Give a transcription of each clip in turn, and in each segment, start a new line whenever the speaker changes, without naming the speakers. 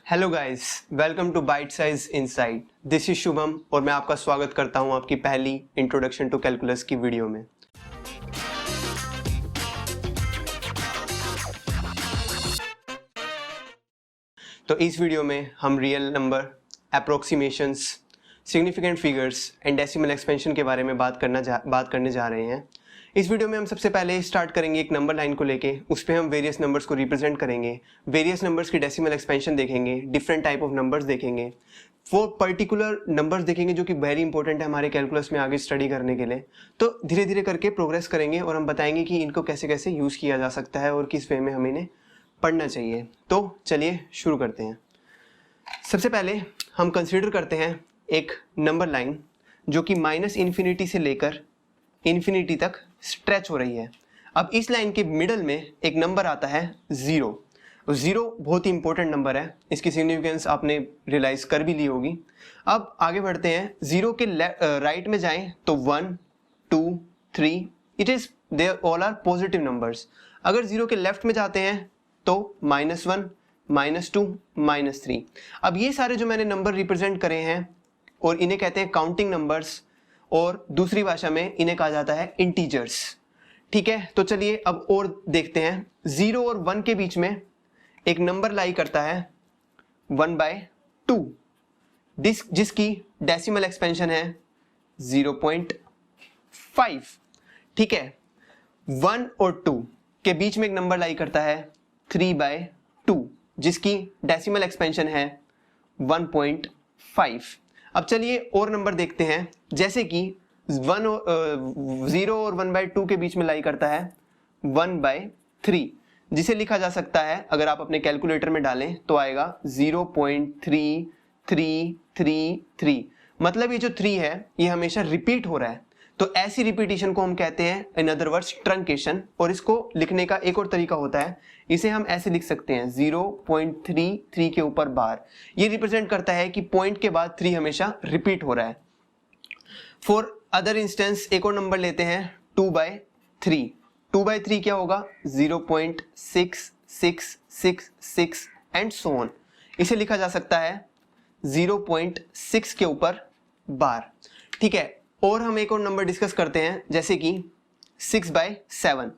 Hello guys, welcome to bite size insight. This is Shubham और मैं आपका स्वागत करता हूं आपकी पहली इंट्रोडक्शन टू कैलकुलस की वीडियो में। तो इस वीडियो में हम real number, approximations, significant figures and decimal expansion के बारे में बात करने जा रहे हैं। इस वीडियो में हम सबसे पहले स्टार्ट करेंगे एक नंबर लाइन को लेके, उस पर हम वेरियस नंबर्स को रिप्रेजेंट करेंगे, वेरियस नंबर्स की डेसिमल एक्सपेंशन देखेंगे, डिफरेंट टाइप ऑफ नंबर्स देखेंगे, वो पर्टिकुलर नंबर्स देखेंगे जो कि वेरी इंपॉर्टेंट है हमारे कैलकुलस में आगे स्टडी करने के लिए। तो धीरे धीरे करके प्रोग्रेस करेंगे और हम बताएंगे कि इनको कैसे कैसे यूज़ किया जा सकता है और किस वे में हमें इन्हें पढ़ना चाहिए। तो चलिए शुरू करते हैं। सबसे पहले हम कंसीडर करते हैं एक नंबर लाइन जो कि -इन्फिनिटी से लेकर इन्फिनिटी तक स्ट्रेच हो रही है। अब इस लाइन के मिडल में एक नंबर आता है 0। 0 बहुत ही इंपॉर्टेंट नंबर है, इसकी सिग्निफिकेंस आपने रियलाइज कर भी ली होगी। अब आगे बढ़ते हैं। 0 के राइट में जाएं तो 1, 2, 3, it is they all are positive numbers. अगर 0 के लेफ्ट में जाते हैं तो -1, -2, -3। अब ये सारे जो मैंने नंबर रिप्रेजेंट करे हैं और इन्हें कहते हैं काउंटिंग नंबर्स, और दूसरी भाषा में इन्हें कहा जाता है इंटीजर्स। ठीक है, तो चलिए अब और देखते हैं। 0 और 1 के बीच में एक नंबर लाई करता है 1/2, जिसकी डेसिमल एक्सपेंशन है 0.5। ठीक है, 1 और 2 के बीच में एक नंबर लाई करता है 3/2, जिसकी डेसिमल एक्सपेंशन है 1.5। अब चलिए और नंबर देखते हैं, जैसे कि 0 और 1/2 के बीच में लाई करता है 1/3, जिसे लिखा जा सकता है, अगर आप अपने कैलकुलेटर में डालें तो आएगा 0.3333। मतलब ये जो 3 है ये हमेशा रिपीट हो रहा है, तो ऐसी रिपीटिशन को हम कहते हैं इन अदर वर्ड्स ट्रंकेशन। और इसको लिखने का एक और तरीका होता है, इसे हम ऐसे लिख सकते हैं 0.33 के ऊपर बार। ये रिप्रेजेंट करता है कि पॉइंट के बाद 3 हमेशा रिपीट हो रहा है। फॉर अदर इंस्टेंस एक और नंबर लेते हैं 2/3। 2/3 क्या होगा? 0.6666 एंड सो ऑन। इसे लिखा जा सकता है 0.6 के ऊपर बार। ठीक है, और हम एक और नंबर डिस्कस करते हैं, जैसे कि 6/7।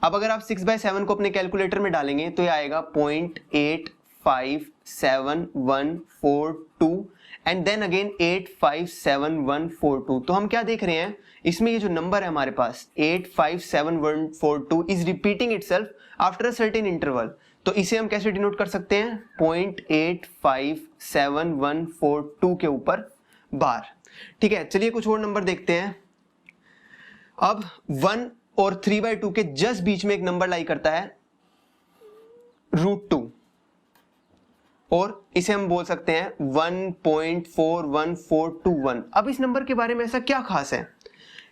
अब अगर आप 6/7 को अपने कैलकुलेटर में डालेंगे तो ये आएगा 0.857142 एंड देन अगेन 857142। तो हम क्या देख रहे हैं, इसमें ये जो नंबर है हमारे पास 857142 is repeating itself after a certain interval. तो इसे हम कैसे डिनोट कर सकते हैं? 0.857142 के ऊपर बार। ठीक है, चलिए कुछ और नंबर देखते हैं। अब 1 और 3/2 के जस्ट बीच में एक नंबर लाई करता है √2, और इसे हम बोल सकते हैं 1.41421। अब इस नंबर के बारे में ऐसा क्या खास है?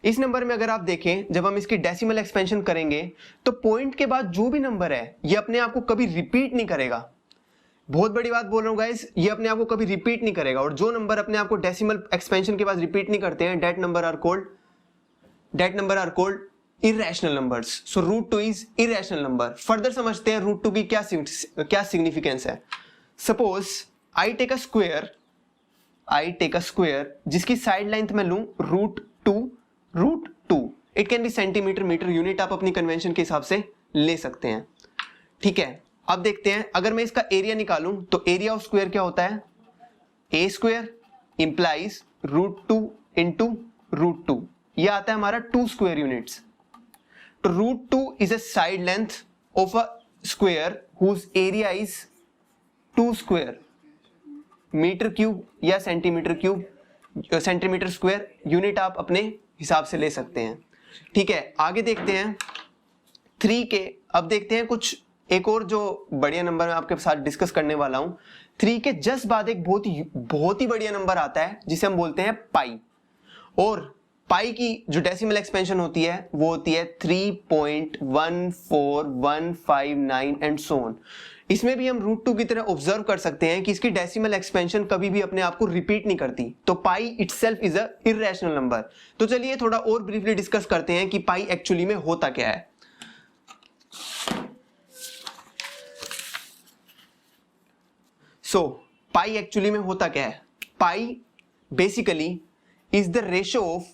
इस नंबर में अगर आप देखें, जब हम इसकी डेसिमल एक्सपेंशन करेंगे तो पॉइंट के बाद जो भी नंबर है ये अपने आप को कभी रिपीट नहीं करेगा। बहुत बड़ी बात बोल रहा हूं गाइस, ये अपने आप को कभी रिपीट नहीं करेगा। और जो नंबर अपने आप को डेसिमल एक्सपेंशन के बाद रिपीट नहीं करते हैं, that number are called irrational numbers. So √2 is irrational number. Further समझते हैं √2 की क्या सिग्निफिकेंस है। Suppose I take a square जिसकी साइड लेंथ मैं लूं √2। It can be centimetre, metre, unit आप अपनी कन्वेंशन के हिसाब से ले सकते हैं। ठीक है, अब देखते हैं, अगर मैं इसका एरिया निकालूं तो एरिया ऑफ स्क्वायर क्या होता है? a² implies √2 into √2। यह आता है हमारा 2 स्क्वायर यूनिट्स। तो √2 is a side length of a square whose area is 2 square, metre cube या सेंटीमीटर स्क्वायर, यूनिट आप अपने हिसाब से ले सकते हैं। ठीक है, आगे देखते हैं 3 के। अब देखते हैं कुछ एक और जो बढ़िया नंबर मैं आपके साथ डिस्कस करने वाला हूं। 3 के जस्ट बाद एक बहुत ही बढ़िया नंबर आता है जिसे हम बोलते हैं पाई। और पाई की जो डेसिमल एक्सपेंशन होती है वो होती है 3.14159 एंड सो ऑन। इसमें भी हम √2 की तरह ऑब्जर्व कर सकते हैं कि इसकी डेसिमल एक्सपेंशन कभी भी अपने आप को रिपीट नहीं करती। तो pi itself is a irrational number. तो चलिए थोड़ा और ब्रीफली डिस्कस करते हैं कि पाई एक्चुअली में होता क्या है। सो पाई एक्चुअली में होता क्या है? Pi basically is the ratio of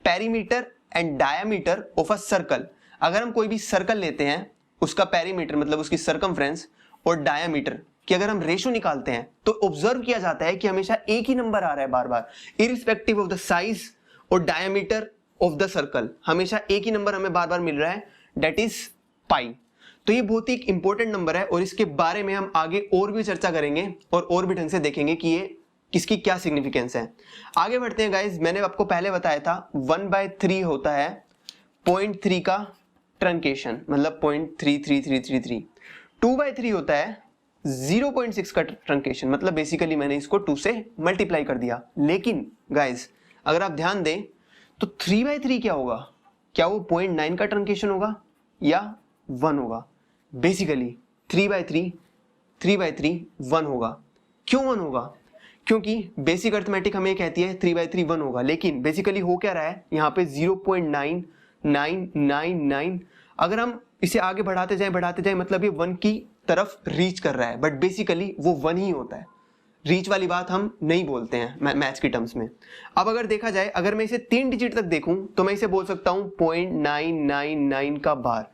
perimeter and diameter of a circle. अगर हम कोई भी सर्कल लेते हैं, उसका पेरीमीटर मतलब उसकी सर्कमफ्रेंस और डायामीटर कि अगर हम रेशियो निकालते हैं तो ऑब्जर्व किया जाता है कि हमेशा एक ही नंबर आ रहा है बार बार, इरिस्पेक्टिव ऑफ द साइज और डायमीटर ऑफ द सर्कल, हमेशा एक ही नंबर हमें बार बार मिल रहा है, दैट इज पाई। तो ये बहुत ही एक इंपॉर्टेंट नंबर है और इसके बारे में हम आगे और भी चर्चा करेंगे और भी ढंग से देखेंगे कि ये किसकी क्या सिग्निफिकेंस है। आगे बढ़ते हैं गाइज, मैंने आपको पहले बताया था 1/3 होता है 0.3 का ट्रंकेशन, मतलब 0.33333। 2/3 होता है 0.6 का ट्रंकेशन, मतलब बेसिकली मैंने इसको 2 से मल्टीप्लाई कर दिया। लेकिन गाइज अगर आप ध्यान दें तो 3/3 क्या होगा? क्या वो 0.9 का ट्रंकेशन होगा या 1 होगा? बेसिकली 3/3 1 होगा। क्यों 1 होगा? क्योंकि बेसिक अर्थमेटिक हमें कहती है 3/3 1 होगा, लेकिन बेसिकली हो क्या रहा है यहाँ पे 0.9999। अगर हम इसे आगे बढ़ाते जाएं मतलब ये 1 की तरफ रीच कर रहा है, बट बेसिकली वो 1 ही होता है। रीच वाली बात हम नहीं बोलते हैं मैथ्स की टर्म्स में। अब अगर देखा जाए, अगर मैं इसे 3 डिजिट तक देखूं तो मैं इसे बोल सकता हूं 0.999 का बार,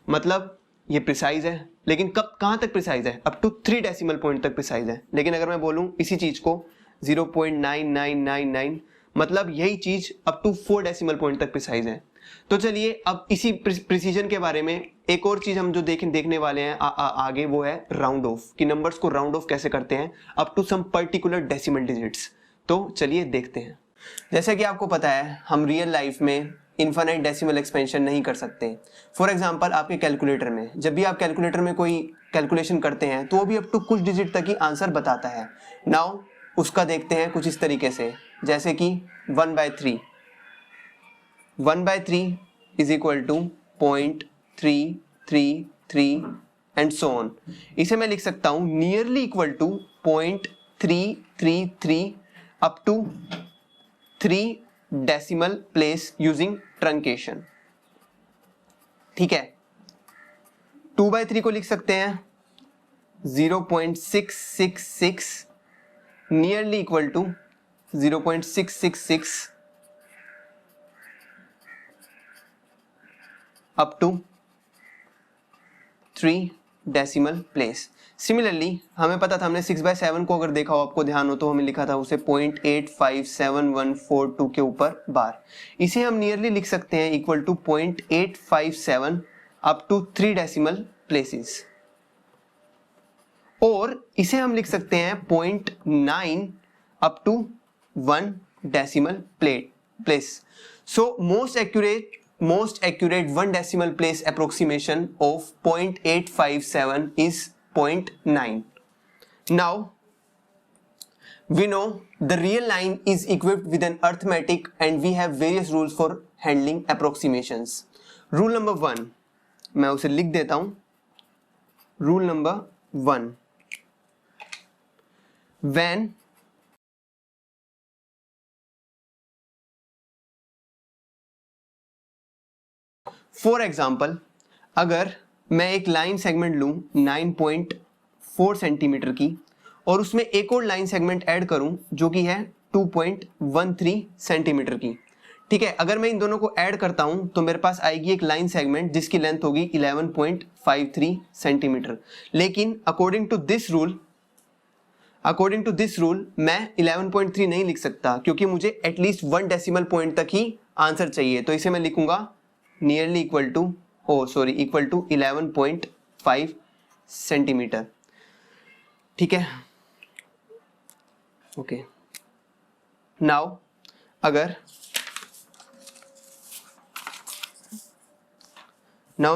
मतलब ये प्रिसाइज है, लेकिन कब कहां तक प्रिसाइज है? अप टू 3 डेसिमल पॉइंट तक प्रिसाइज है। लेकिन अगर मैं बोलूं इसी चीज को 0.9999 मतलब यही चीज अप टू 4 डेसिमल पॉइंट तक प्रिसाइज है। तो चलिए अब इसी प्रिसीजन के बारे में एक और चीज हम जो देखने वाले हैं आगे, वो है राउंड ऑफ, कि नंबर्स को राउंड ऑफ कैसे करते हैं up to some particular decimal digits. तो चलिए देखते हैं। जैसे कि आपको पता है हम रियल लाइफ में इनफाइनाइट डेसिमल एक्सपेंशन नहीं कर सकते। फॉर एग्जांपल आपके कैलकुलेटर में, जब भी आप कैलकुलेटर में कोई कैलकुलेशन करते हैं तो वो भी अप टू कुछ डिजिट तक ही आंसर बताता है। नाउ उसका देखते हैं कुछ इस तरीके से, जैसे कि 1/3 is equal to 0.333 and so on. इसे मैं लिख सकता हूं nearly equal to 0.333 up to 3 decimal place using truncation. ठीक है, 2/3 को लिख सकते हैं 0.666 nearly equal to 0.666 up to 3 decimal place. Similarly हमें पता था, हमने 6/7 को अगर देखा हो, आपको ध्यान हो तो हमें लिखा था उसे 0.857142 के ऊपर बार। इसे हम नियरली लिख सकते हैं equal to 0.857 up to 3 decimal places, और इसे हम लिख सकते हैं 0.9 up to 1 decimal place. So most accurate 1 decimal place approximation of 0.857 is 0.9. Now we know the real line is equipped with an arithmetic and we have various rules for handling approximations. Rule number 1, मैं उसे लिख देता हूं। Rule number 1, when for example अगर मैं एक line segment लूं 9.4 centimetre की और उसमें एक और लाइन सेगमेंट ऐड करूं जो कि है 2.13 सेंटीमीटर की, ठीक है, अगर मैं इन दोनों को ऐड करता हूं तो मेरे पास आएगी एक लाइन सेगमेंट जिसकी लेंथ होगी 11.53 सेंटीमीटर। लेकिन अकॉर्डिंग टू दिस रूल मैं 11.3 नहीं लिख सकता, क्योंकि मुझे एटलीस्ट 1 डेसिमल पॉइंट तक ही आंसर चाहिए। तो इसे मैं लिखूंगा नियरली इक्वल टू 11.5 सेंटीमीटर। ठीक है, okay. Now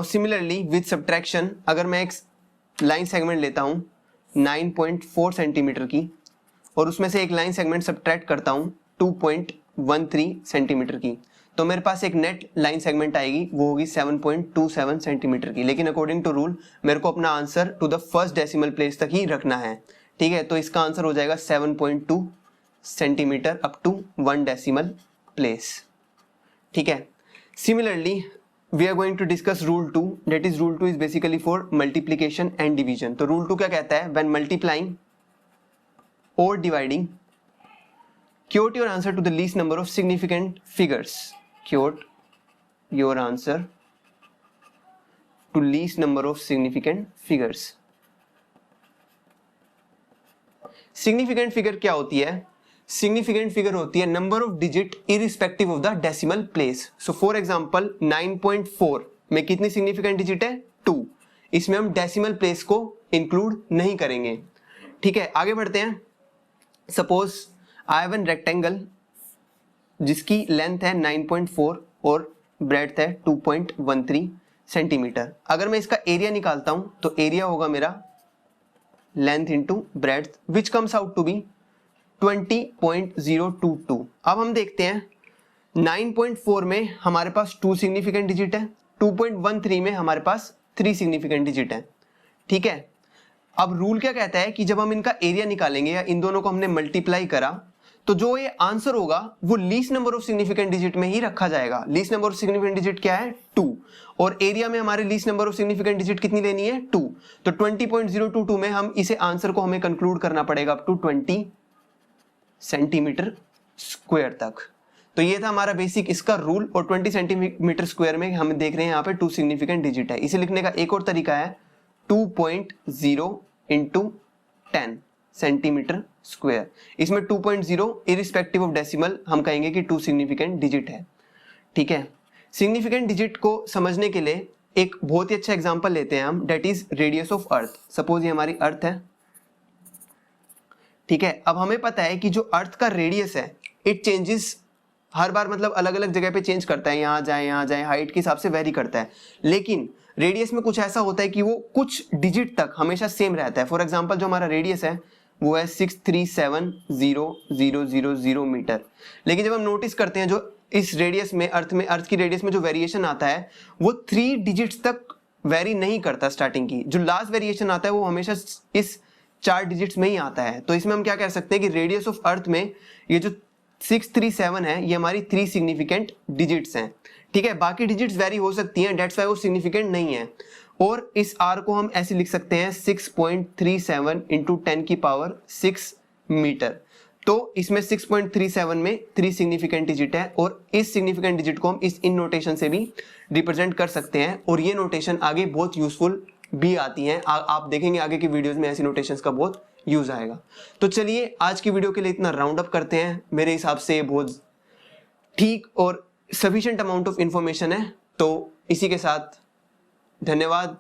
similarly with subtraction, अगर मैं एक लाइन सेगमेंट लेता हूं 9.4 सेंटीमीटर की और उसमें से एक लाइन सेगमेंट सब्ट्रैक्ट करता हूं 2.13 सेंटीमीटर की, तो मेरे पास एक नेट लाइन सेगमेंट आएगी, वो होगी 7.27 सेंटीमीटर की। लेकिन अकॉर्डिंग टू रूल मेरे को अपना answer to the first decimal place तक ही रखना है। ठीक है, तो इसका आंसर हो जाएगा 7.2 centimetre up to 1 decimal place. ठीक है, similarly we are going to discuss rule 2, that is rule 2 is basically for multiplication and division. तो रूल 2 क्या कहता है? When multiplying or dividing, quote your answer to the least number of significant figures. Quote your answer to least number of significant figures. Significant figure क्या होती है? Significant figure होती है number of digit irrespective of the decimal place. So for example 9.4 में कितनी significant digit है? 2. इसमें हम decimal place को include नहीं करेंगे. ठीक है, आगे बढ़ते हैं. Suppose I have a rectangle जिसकी length है 9.4 और breadth है 2.13 सेंटीमीटर. अगर मैं इसका एरिया निकालता हूं तो एरिया होगा मेरा length into breadth which comes out to be 20.022. अब हम देखते हैं 9.4 में हमारे पास 2 सिग्निफिकेंट डिजिट है, 2.13 में हमारे पास 3 सिग्निफिकेंट डिजिट है. ठीक है, अब रूल क्या कहता है कि जब हम इनका एरिया निकालेंगे या इन दोनों को हमने मल्टीप्लाई करा तो जो ये आंसर होगा वो least number of significant digit में ही रखा जाएगा. Least number of significant digit क्या है? 2. और एरिया में हमारे least number of significant digit कितनी लेनी है? 2. तो 20.022 में हम इसे आंसर को हमें कंक्लूड करना पड़ेगा अप टू 20 सेंटीमीटर स्क्वायर तक. तो ये था हमारा बेसिक इसका रूल. और 20 सेंटीमीटर स्क्वायर में हम देख रहे हैं यहाँ पे 2 सिग्निफिकेंट डिजिट है. इसे लिखने का एक और तरीका है 2.0 इंटू 10 सेंटीमीटर स्क्वायर. इसमें 2.0 इरिस्पेक्टिव ऑफ डेसिमल हम कहेंगे कि 2 सिग्निफिकेंट डिजिट है. ठीक है, सिग्निफिकेंट डिजिट को समझने के लिए एक बहुत ही अच्छा एग्जांपल लेते हैं हम, that is radius of earth. Suppose ये हमारी अर्थ है. ठीक है, अब हमें पता है कि जो अर्थ का रेडियस है इट चेंजेस हर बार, मतलब अलग अलग जगह पे चेंज करता है, यहाँ जाए हाइट के हिसाब से वेरी करता है. लेकिन रेडियस में कुछ ऐसा होता है कि वो कुछ डिजिट तक हमेशा सेम रहता है. फॉर एग्जाम्पल जो हमारा रेडियस है वो है 6370000 मीटर. लेकिन जब हम नोटिस करते हैं जो इस रेडियस में अर्थ की रेडियस में जो वेरिएशन आता है वो 3 डिजिट्स तक वेरी नहीं करता. स्टार्टिंग की जो लास्ट वेरिएशन आता है वो हमेशा इस 4 डिजिट्स में ही आता है. तो इसमें हम क्या कह सकते हैं कि रेडियस ऑफ अर्थ में ये जो 637 है ये हमारी 3 सिग्निफिकेंट डिजिट्स हैं. ठीक है, बाकी डिजिट्स वेरी हो सकती हैं, डेट्स वाई वो सिग्निफिकेंट नहीं है. और इस r को हम ऐसे लिख सकते हैं 6.37 इंटू 10 की पावर 6 मीटर. तो इसमें 6.37 में 3 सिग्निफिकेंट डिजिट है और इस सिग्निफिकेंट डिजिट को हम इन नोटेशन से भी रिप्रेजेंट कर सकते हैं. और ये नोटेशन आगे बहुत यूजफुल भी आती हैं. आप देखेंगे आगे की वीडियोस में ऐसी नोटेशंस का बहुत यूज आएगा. तो चलिए आज की वीडियो के लिए इतना राउंड अप करते हैं. मेरे हिसाब से बहुत ठीक और सफिशिएंट अमाउंट ऑफ इंफॉर्मेशन है. तो इसी के साथ धन्यवाद.